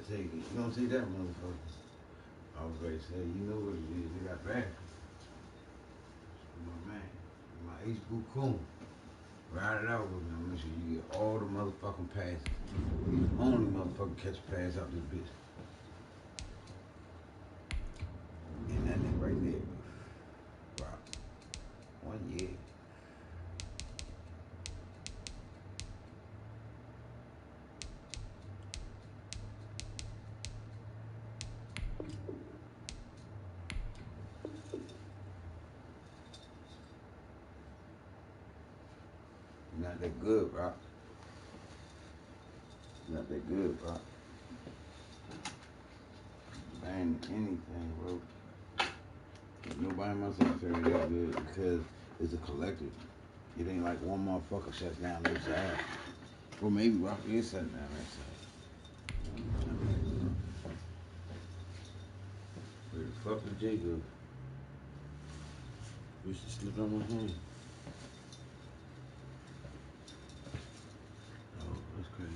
take it. You don't take that motherfucker. I was ready to say, you know what it is. They got bad. My man, my H. Coon. Ride it out with me. I'm gonna make sure you get all the motherfucking passes. He's the only motherfucking catch a pass out this bitch. And that nigga right there. Wow. 1 year. Not that good, bro. Not that good, bro. Ain't anything, bro. Nobody in my secretary that good because it's a collective. It ain't like one motherfucker shuts down this side. Or maybe Rock is shutting down that side. Where the fuck is Jacob? We should slip on my hand. Oh, that's crazy.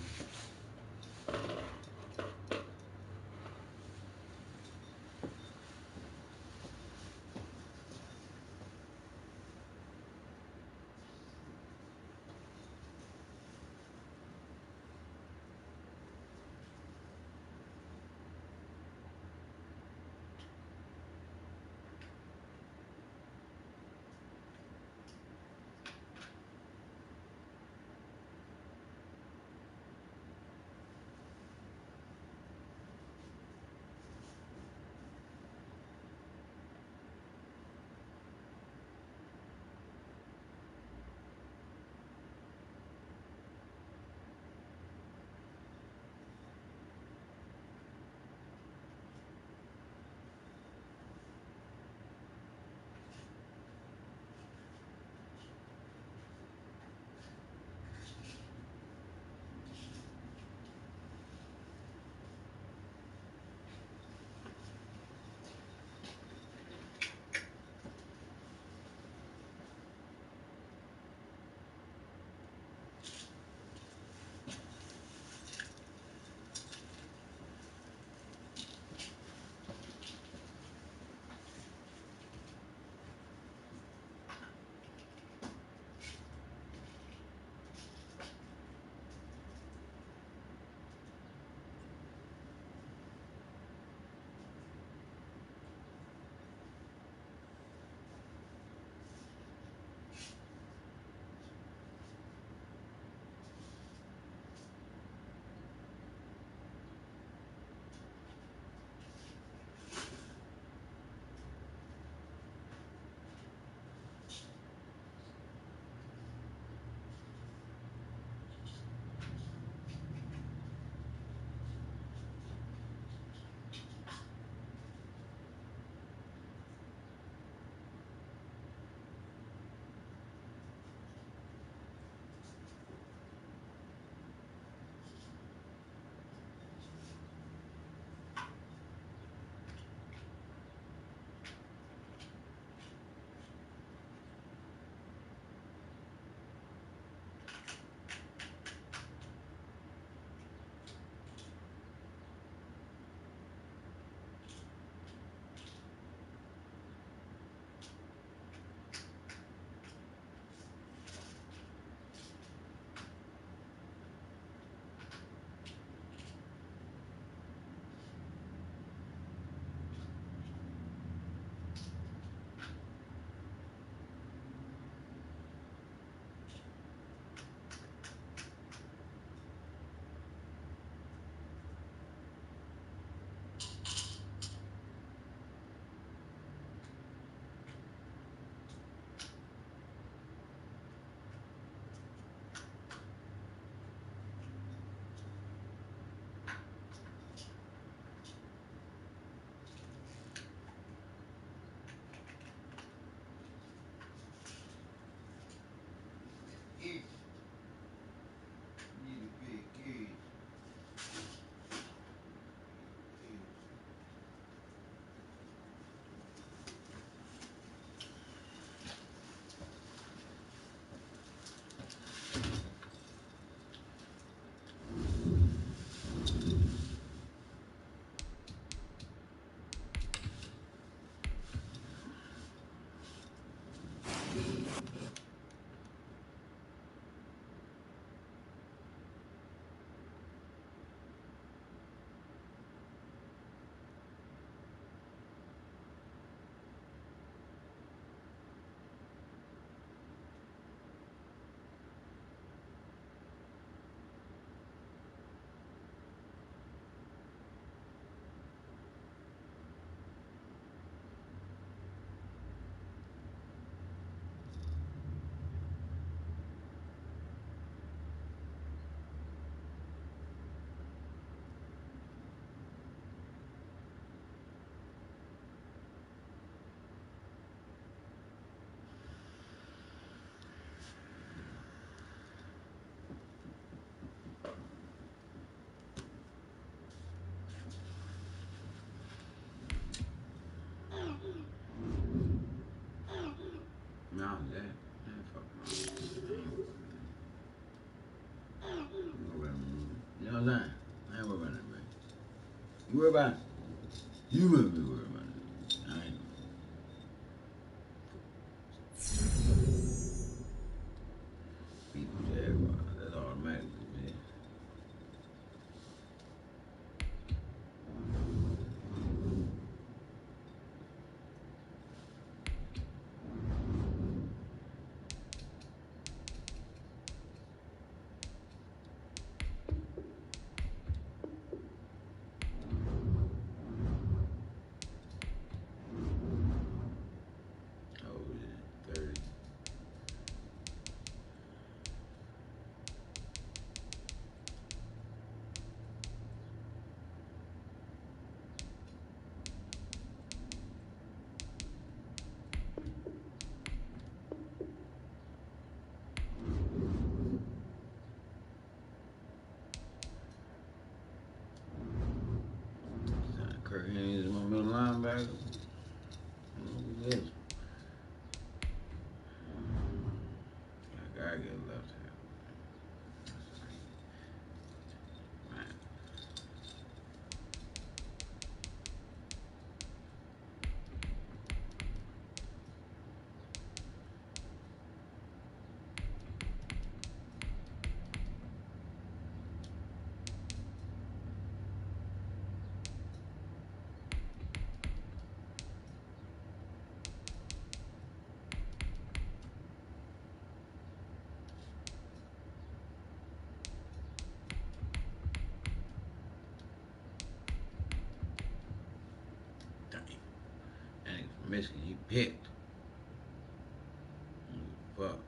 time. I ain't worried about that, bro. You worry about it? You must be worried about it. I ain't. People Jaguars. That's automatic, man. Oh, yeah. 30. Kirk Henry is my middle linebacker. Who is? I gotta get left here. Man. And Michigan, he picked. Fuck.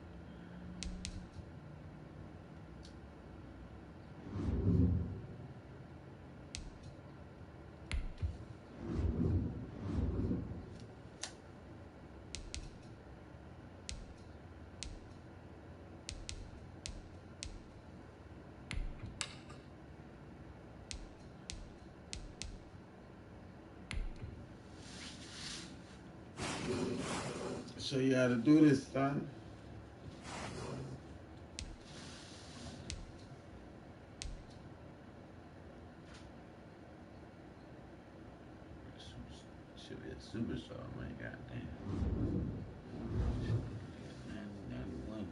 Show you how to do this, son. Should be a superstar, man. Goddamn. 91, man.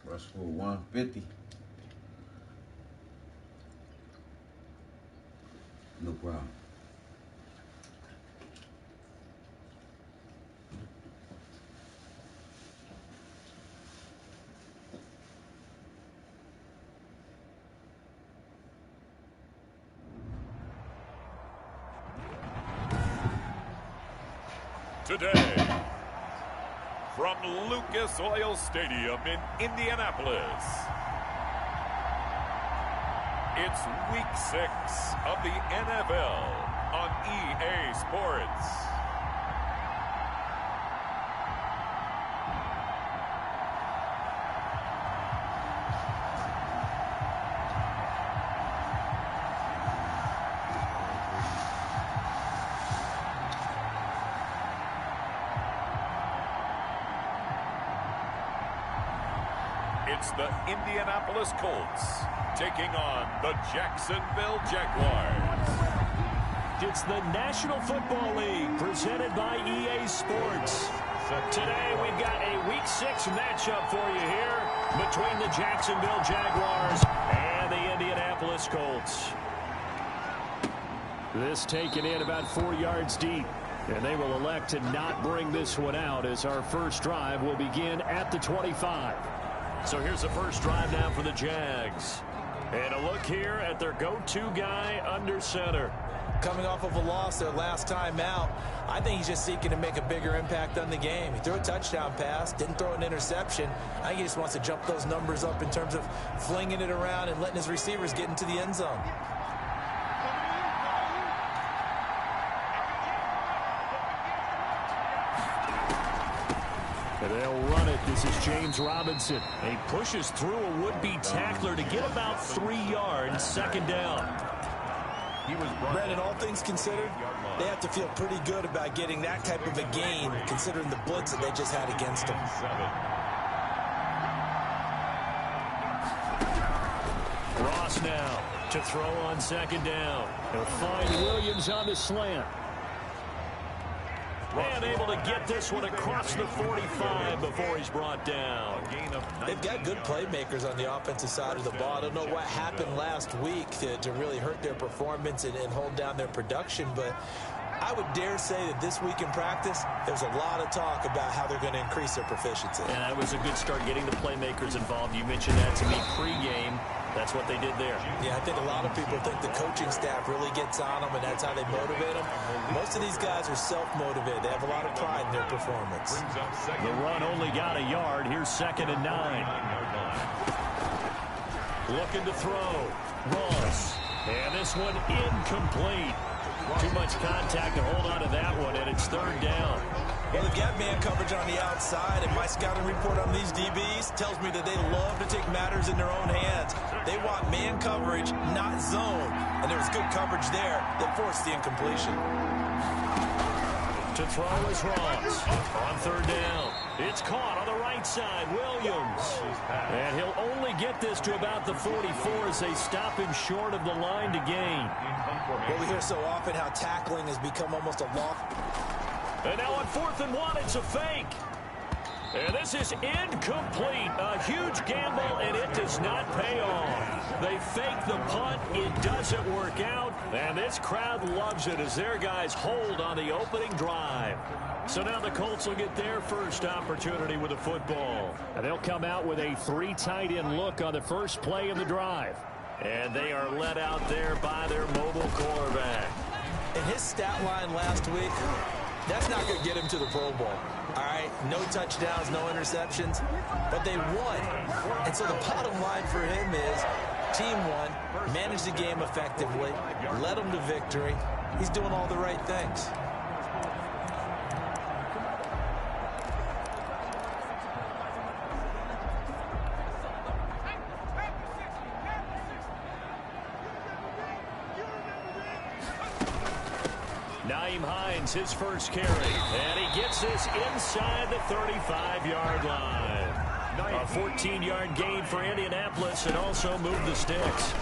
Rush for 150. No problem. Today, from Lucas Oil Stadium in Indianapolis, it's Week 6 of the NFL on EA Sports. It's the Indianapolis Colts taking on the Jacksonville Jaguars. It's the National Football League presented by EA Sports. Today we've got a Week 6 matchup for you here between the Jacksonville Jaguars and the Indianapolis Colts. This taken in about 4 yards deep. And they will elect to not bring this one out as our first drive will begin at the 25. So here's the first drive now for the Jags. And a look here at their go-to guy under center. Coming off of a loss their last time out, I think he's just seeking to make a bigger impact on the game. He threw a touchdown pass, didn't throw an interception. I think he just wants to jump those numbers up in terms of flinging it around and letting his receivers get into the end zone. And they'll run it. This is James Robinson. And he pushes through a would-be tackler to get about 3 yards, second down. Brandon, all things considered, they have to feel pretty good about getting that type of a gain, considering the blitz that they just had against them. Ross now to throw on second down. He'll find Williams on the slant. And able to get this one across the 45 before he's brought down. They've got good playmakers on the offensive side of the ball. I don't know what happened last week to really hurt their performance and hold down their production, but I would dare say that this week in practice, there's a lot of talk about how they're going to increase their proficiency. And that was a good start getting the playmakers involved. You mentioned that to me pregame. That's what they did there. Yeah, I think a lot of people think the coaching staff really gets on them, and that's how they motivate them. Most of these guys are self-motivated. They have a lot of pride in their performance. The run only got a yard. Here's 2nd and 9. Looking to throw. Ross. And this one incomplete. Too much contact to hold on to that one, and it's 3rd down. Well, they've got man coverage on the outside, and my scouting report on these DBs tells me that they love to take matters in their own hands. They want man coverage, not zone. And there was good coverage there that forced the incompletion. To throw is Ross. On 3rd down. It's caught on the right side. Williams. And he'll only get this to about the 44 as they stop him short of the line to gain. Well, we hear so often how tackling has become almost a law. And now on 4th and 1, it's a fake. And this is incomplete. A huge gamble, and it does not pay off. They fake the punt. It doesn't work out. And this crowd loves it as their guys hold on the opening drive. So now the Colts will get their first opportunity with the football. And they'll come out with a 3 tight end look on the first play of the drive. And they are led out there by their mobile quarterback. In his stat line last week, that's not going to get him to the Pro Bowl. All right, no touchdowns, no interceptions, but they won. And so the bottom line for him is team won, managed the game effectively, led them to victory. He's doing all the right things. His first carry, and he gets this inside the 35-yard line. A 14-yard gain for Indianapolis and also moved the sticks.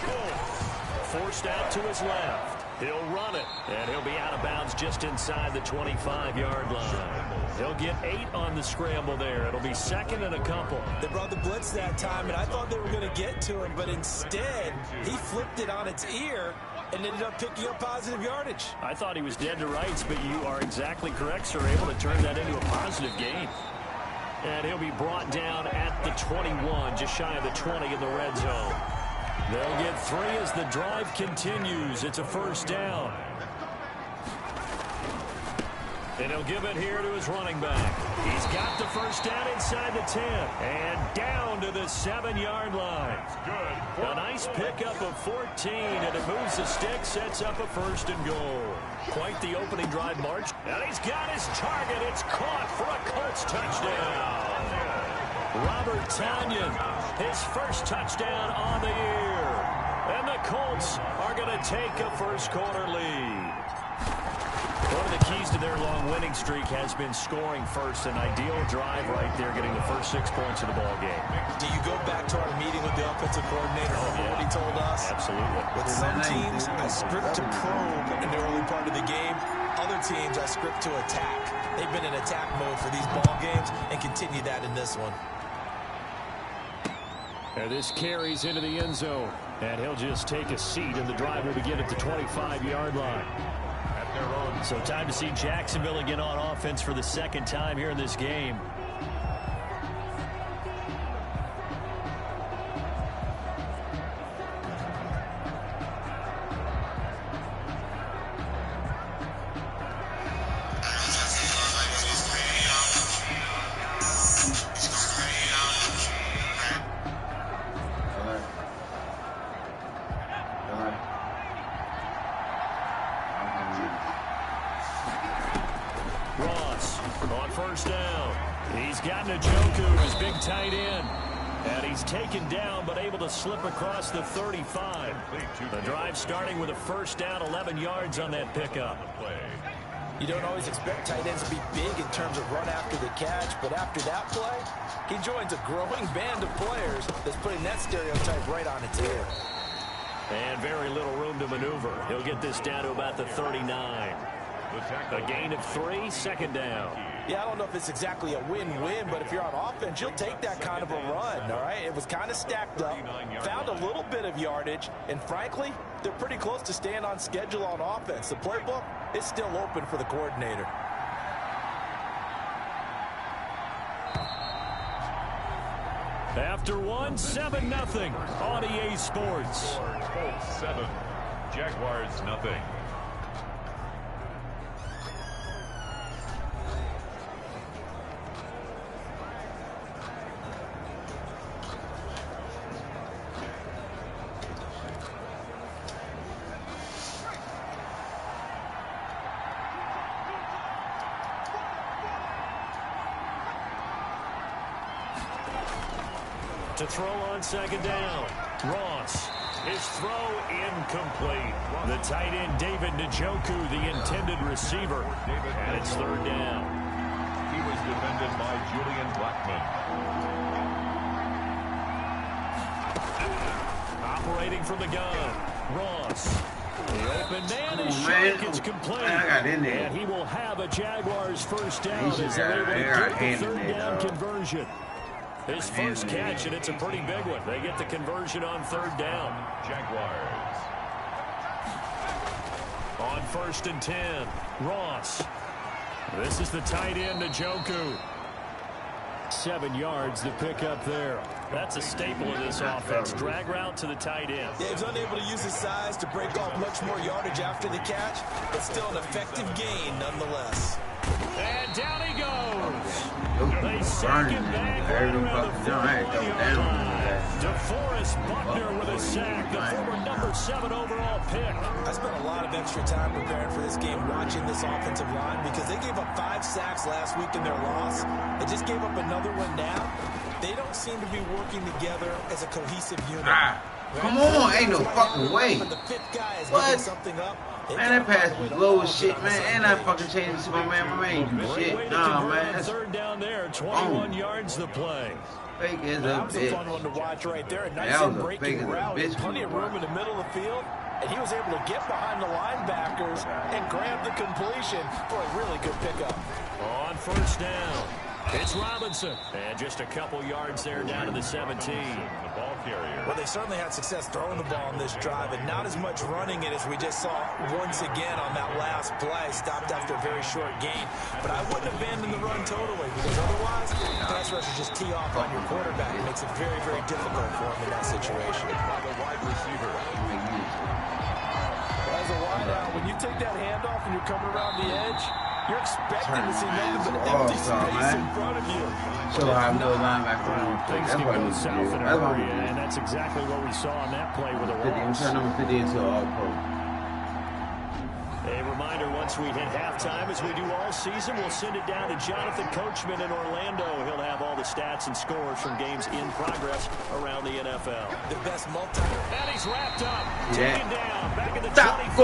Forced out to his left. He'll run it, and he'll be out of bounds just inside the 25-yard line. He'll get 8 on the scramble there. It'll be 2nd and a couple. They brought the blitz that time, and I thought they were going to get to him, but instead he flipped it on its ear and ended up picking up positive yardage. I thought he was dead to rights, but you are exactly correct, sir. Able to turn that into a positive gain. And he'll be brought down at the 21, just shy of the 20 in the red zone. They'll get 3 as the drive continues. It's a first down. And he'll give it here to his running back. He's got the first down inside the 10. And down to the 7-yard line. A nice pickup of 14, and it moves the stick, sets up a 1st and goal. Quite the opening drive march. And he's got his target. It's caught for a Colts touchdown. Robert Tonyan, his first touchdown on the year. And the Colts are going to take a first-quarter lead. One of the keys to their long winning streak has been scoring first. An ideal drive right there, getting the first 6 points of the ball game. Do you go back to our meeting with the offensive coordinator? What he told us? Absolutely. With some teams, I script to probe in the early part of the game. Other teams, I script to attack. They've been in attack mode for these ball games and continue that in this one. And this carries into the end zone. And he'll just take a seat, and the drive will begin at the 25-yard line. So time to see Jacksonville again on offense for the 2nd time here in this game. On first down, he's got Njoku, his big tight end. And he's taken down, but able to slip across the 35. The drive starting with a first down, 11 yards on that pickup. You don't always expect tight ends to be big in terms of run after the catch, but after that play, he joins a growing band of players that's putting that stereotype right on its head. And very little room to maneuver. He'll get this down to about the 39. A gain of 3, second down. Yeah, I don't know if it's exactly a win-win, but if you're on offense, you'll take that kind of a run, all right? It was kind of stacked up, found a little bit of yardage, and frankly, they're pretty close to staying on schedule on offense. The playbook is still open for the coordinator. After one, 7-0 on EA Sports. Colts 7, Jaguars nothing. To throw on second down, Ross. His throw incomplete. The tight end, David Njoku, the intended receiver. And it's third down. He was defended by Julian Blackman. Operating from the gun, Ross. The open man is man. short, it's complete. Man, I got in there. And he will have a Jaguars first down as they're able to get the third down conversion. His first catch, and it's a pretty big one. They get the conversion on third down. Jaguars. On first and 10, Ross. This is the tight end, Njoku. 7 yards to pick up there. That's a staple of this offense. Drag route to the tight end. Yeah, he's unable to use his size to break off much more yardage after the catch, but still an effective gain nonetheless. And down he goes. They sack him back right around the 41-yard line. DeForest Buckner with a sack, the former number 7 overall pick. I spent a lot of extra time preparing for this game watching this offensive line because they gave up 5 sacks last week in their loss. They just gave up another one now. They don't seem to be working together as a cohesive unit. Come on, ain't no fucking way. The 5th guy is What? giving something up. Man, that pass was low as shit, man. And I fucking changed it to my man. My man do shit. Nah, man. That's third down there, 21 yards the play. fake as a That was a bitch. fun one to watch right there. A nice That was a breaking fake as a route. bitch. Plenty of room in the middle of the field. And he was able to get behind the linebackers and grab the completion for a really good pickup. On first down, it's Robinson. And just a couple yards there down to the 17. The ball carrier. Well, they certainly had success throwing the ball in this drive, and not as much running it as we just saw once again on that last play. Stopped after a very short gain. But I wouldn't abandon the run totally, because otherwise, pass rushers just tee off on your quarterback. It makes it very, very difficult for him in that situation. By the wide receiver. As a wideout, when you take that handoff and you're coming around the edge, you're expecting to see nothing but empty space in front of you. So I know linebacker around. Things That's can what go we south in do. a That's what hurry, we do. and that's exactly what we saw on that play with a 50. I'm loss. turning number 50 into an all-pro. A reminder, once we hit halftime, as we do all season, we'll send it down to Jonathan Coachman in Orlando. He'll have all the stats and scores from games in progress around the NFL. The best multi. And he's wrapped up, Yeah. taken down, back at the Taco 25.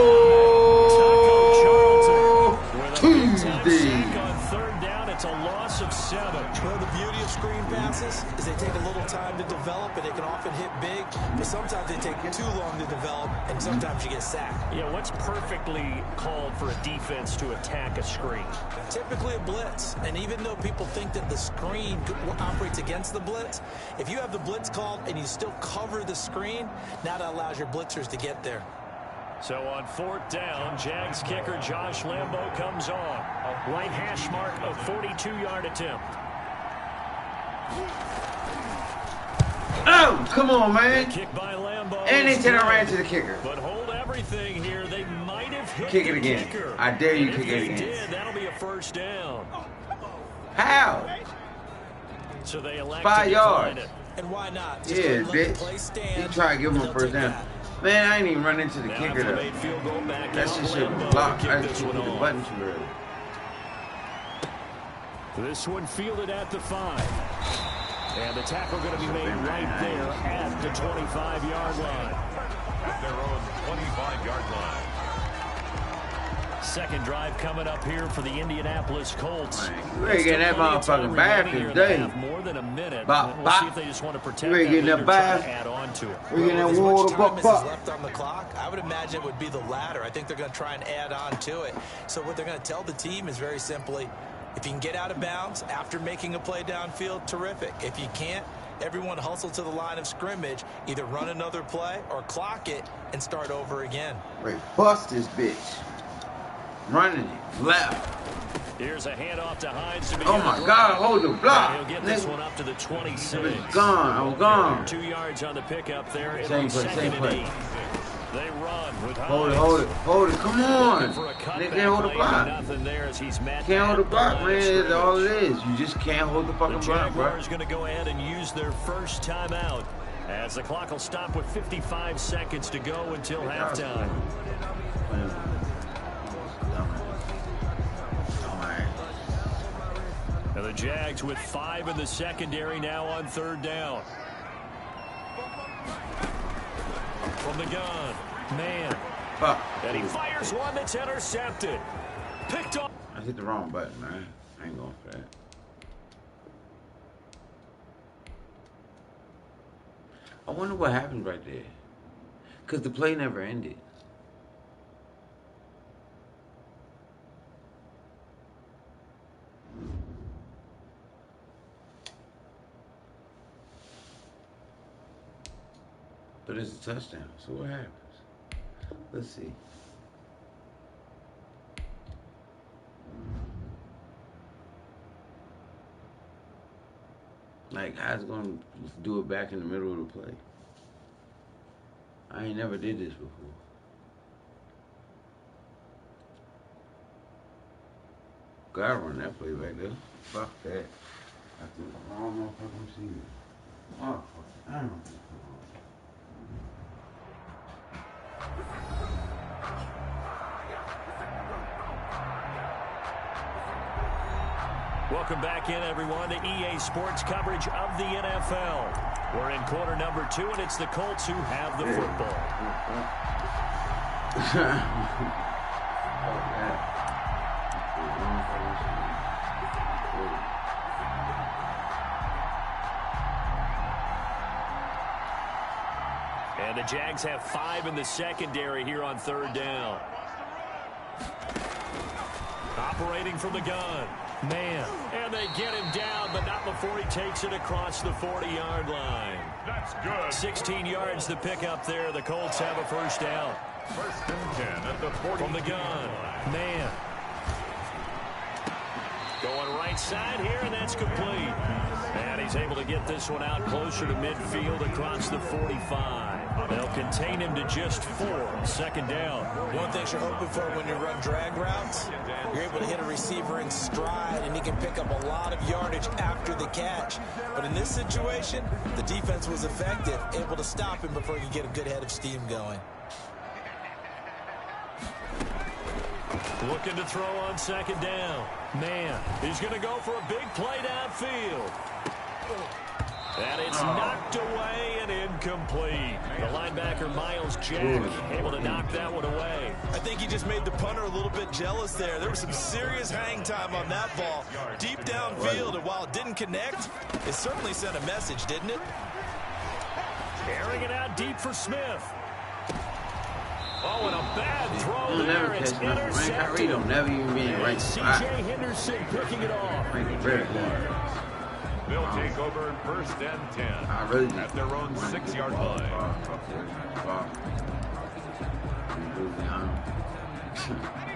Taco Charlton with a big-time Tuesday. sack on third down. It's a loss of 7. Well, the beauty of screen passes is they take a little time to develop, and they can often hit big, but sometimes they take too long to develop, and sometimes you get sacked. Yeah, what's perfectly called for a defense to attack a screen? Typically a blitz, and even though people think that the screen operates against the blitz, if you have the blitz called and you still cover the screen, now that allows your blitzers to get there. So on fourth down, Jags kicker Josh Lambo comes on. Right hash mark, a 42-yard attempt. Oh, come on, man. Kick by Lambo. And they turn around to the kicker. But hold everything here. They might have hit Kick it the again. kicker. I dare you And kick if it they again. did, that'll be a first down. How? So they elect 5 to decline yards. it. And why not? Just Yeah, let the bitch. play stand, He tried to give him and a they'll first take down. that. Man, I ain't even run into the Now kicker for the though. made field goal back That out shit should Lambo be to blocked. kick I this just hit one the off. button too early. This one fielded at the 5. And the tackle going to be made right there at the 25-yard line. At their own 25-yard line. Second drive coming up here for the Indianapolis Colts. You ready to get that motherfucking bath today? More than a minute. Bop, we'll see if they just want to protect you ready to get that bath? add on to it. We're getting that water, Time left on the clock. I would imagine it would be the latter. I think they're going to try and add on to it. So what they're going to tell the team is very simply, if you can get out of bounds after making a play downfield, terrific. If you can't, everyone hustle to the line of scrimmage, either run another play or clock it and start over again. Wait, bust this bitch. Running it left. Here's a handoff to Hines. Oh my God, hold the block. He'll get this one up to the 26. It's gone, I was gone. 2 yards on the pickup there. Same play, same play. They run with Hold Hines. it, hold it, come on. They can't hold the block. Nothing there as he's met. Can't hold the block, man. That's all it is. You just can't hold the fucking block, bro. Jaguars going to go ahead and use their first timeout as the clock will stop with 55 seconds to go until halftime. And the Jags with 5 in the secondary now on third down. From the gun, man. And he fires one that's intercepted. Picked up. I hit the wrong button, man. I ain't going for that. I wonder what happened right there. Because the play never ended. But it's a touchdown, so what happens? Let's see. Like, how's it going to do it back in the middle of the play? I ain't never did this before. Gotta run that play back there. Fuck that. I think the wrong motherfucking receiver. Oh, fuck. I don't know. Welcome back in, everyone, to EA Sports coverage of the NFL. We're in quarter number 2, and it's the Colts who have the football. And the Jags have 5 in the secondary here on third down. Operating from the gun. Man. And they get him down, but not before he takes it across the 40-yard line. That's good. 16 yards to pick up there. The Colts have a first down. First and 10 at the 40. From the gun. Man. Going right side here, and that's complete. And he's able to get this one out closer to midfield across the 45. They'll contain him to just 4. Second down. One thing you're hoping for when you run drag routes, you're able to hit a receiver in stride, and he can pick up a lot of yardage after the catch. But in this situation, the defense was effective, able to stop him before he could get a good head of steam going. Looking to throw on second down. Man, he's going to go for a big play downfield. And it's knocked away and incomplete. The linebacker, Miles Jack, able to knock that one away. I think he just made the punter a little bit jealous there. There was some serious hang time on that ball. Deep downfield, and while it didn't connect, it certainly sent a message, didn't it? Carrying it out deep for Smith. Oh, and a bad throw there. It's intercepted. Don't never even be in the right spot. C.J. Henderson picking it off. They'll take over first and 10 at their own 6-yard line.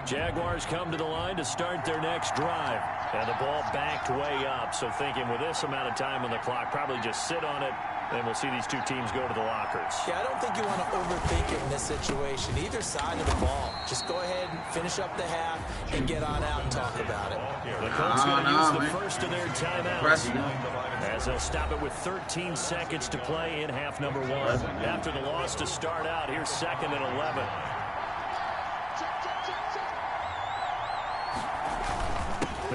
Jaguars come to the line to start their next drive. And the ball backed way up. So thinking with this amount of time on the clock, probably just sit on it. And we'll see these two teams go to the lockers. Yeah, I don't think you want to overthink it in this situation. Either side of the ball. Just go ahead and finish up the half and get on out and talk about it. The Colts going to use the first of their timeouts. As they'll stop it with 13 seconds to play in half number 1. After the loss to start out, here's 2nd and 11.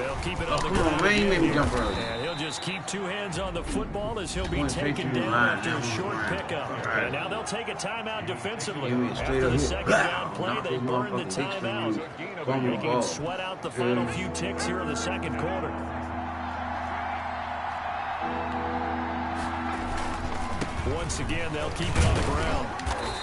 They'll keep it on the Come on, ground man, you made me again jump here. early. And he'll just keep two hands on the football as he'll be Going straight taken to the down line. after a Now short line. pickup. Right. And now they'll take a timeout defensively. Give me a straight After up the hit. second Blah! down play, Knock they this burn the motherfucker dicks from timeout. you. Fumble Making ball. him sweat out the final few ticks here in the second quarter. Once again, they'll keep it on the ground.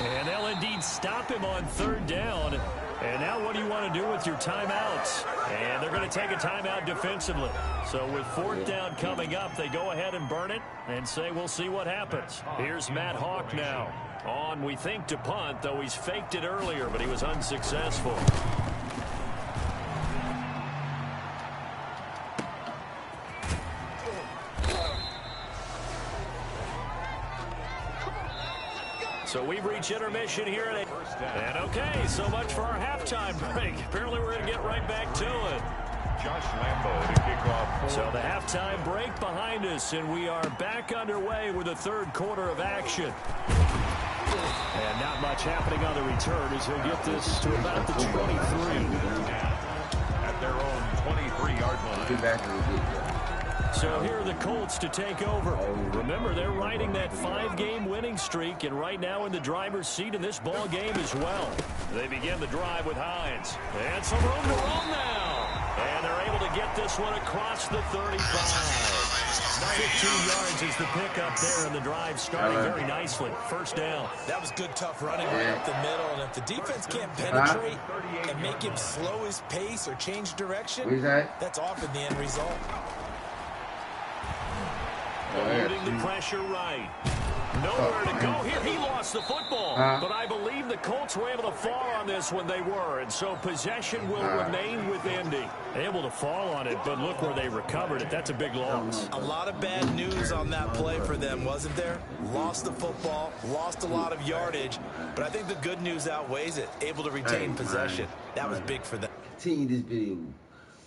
And they'll indeed stop him on third down. And now what do you want to do with your timeouts? And they're going to take a timeout defensively. So with fourth down coming up, they go ahead and burn it and say we'll see what happens. Here's Matt Hawk now. On, we think, to punt, though he's faked it earlier, but he was unsuccessful. So we've reached intermission here. And okay, so much for our halftime break. Apparently we're going to get right back to it. Josh Lambo to kick off. So the halftime break behind us, and we are back underway with the third quarter of action. And not much happening on the return as he'll get this to about the 23. At their own 23-yard line. Get back to the get. So here are the Colts to take over. Remember, they're riding that 5-game winning streak, and right now in the driver's seat in this ball game as well. They begin the drive with Hines. And some room to run now. And they're able to get this one across the 35. 15 yards is the pickup there, and the drive starting very nicely. First down. That was good, tough running right up the middle. And if the defense can't penetrate and make him slow his pace or change direction, that's often the end result. Eluding the pressure right. Nowhere to go here. He lost the football. But I believe the Colts were able to fall on this when they were. And so possession will remain with Indy. Able to fall on it, but look where they recovered it. That's a big loss. A lot of bad news on that play for them, wasn't there? Lost the football, lost a lot of yardage. But I think the good news outweighs it. Able to retain possession. That was big for them. Continue this video.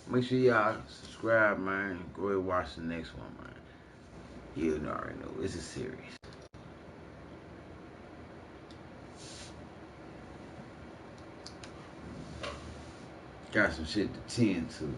Make sure y'all subscribe, man. Go ahead and watch the next one, man. You already know. It's a series. Got some shit to tend to.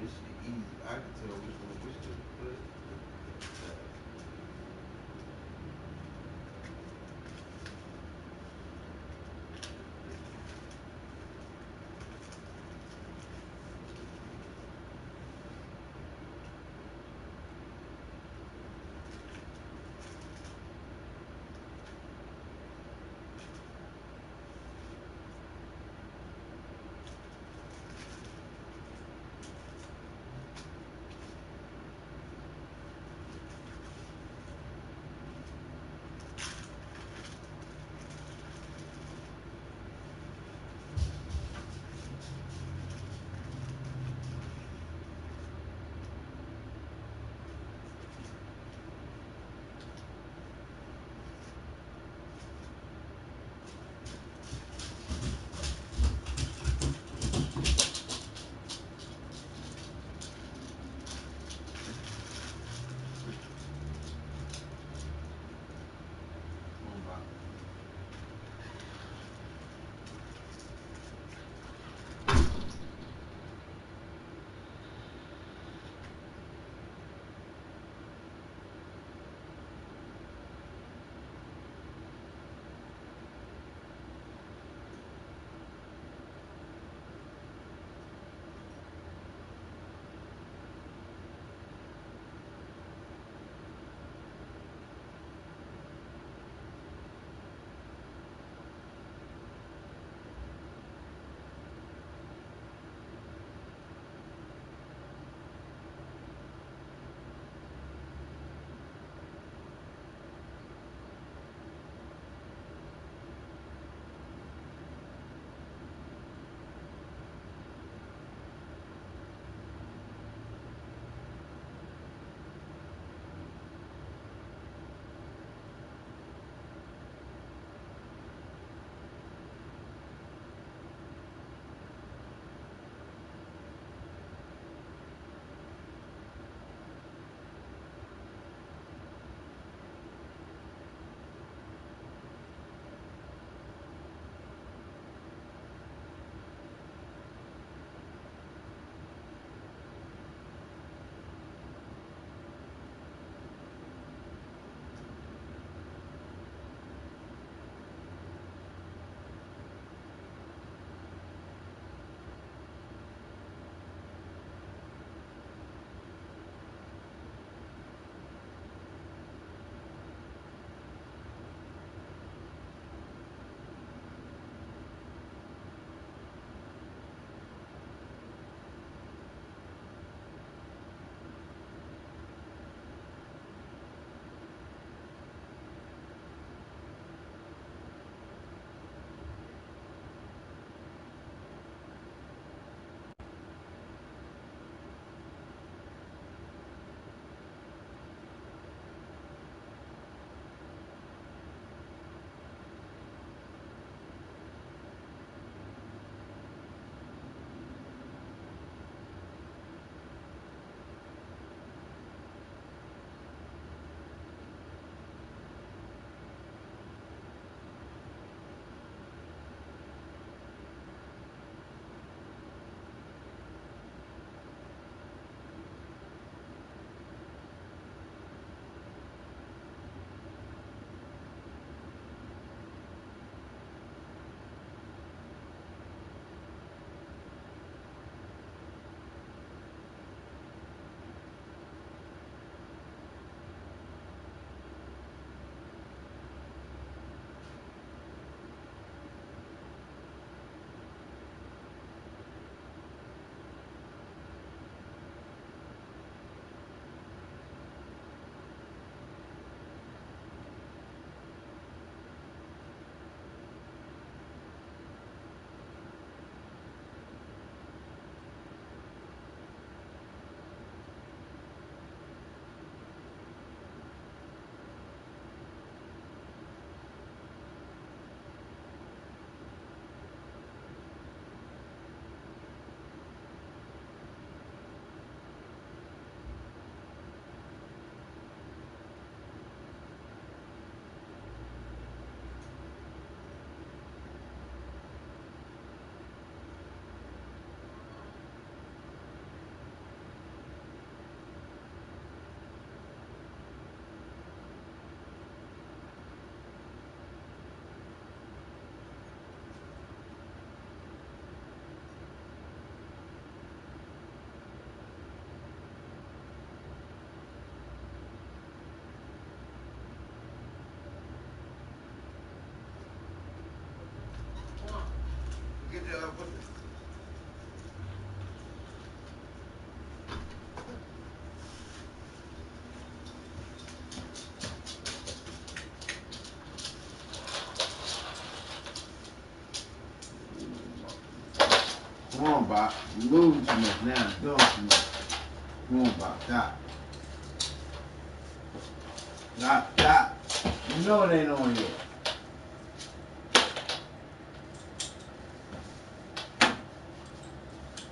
This shit easy. I can tell which one to put. Come on, Bob. You're moving too much now. Doing too much. Come on, Bob. Stop. Stop. You know it ain't on yet.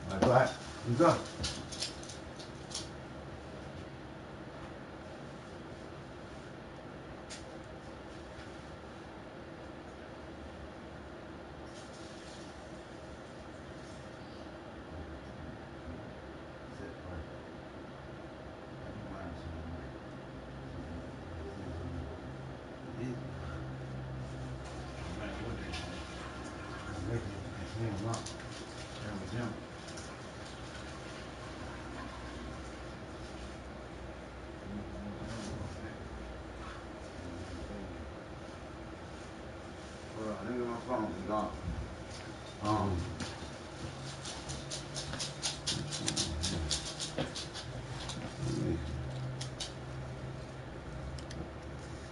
All right, go ahead. Let's go. Nigga, my phone is gone.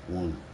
One.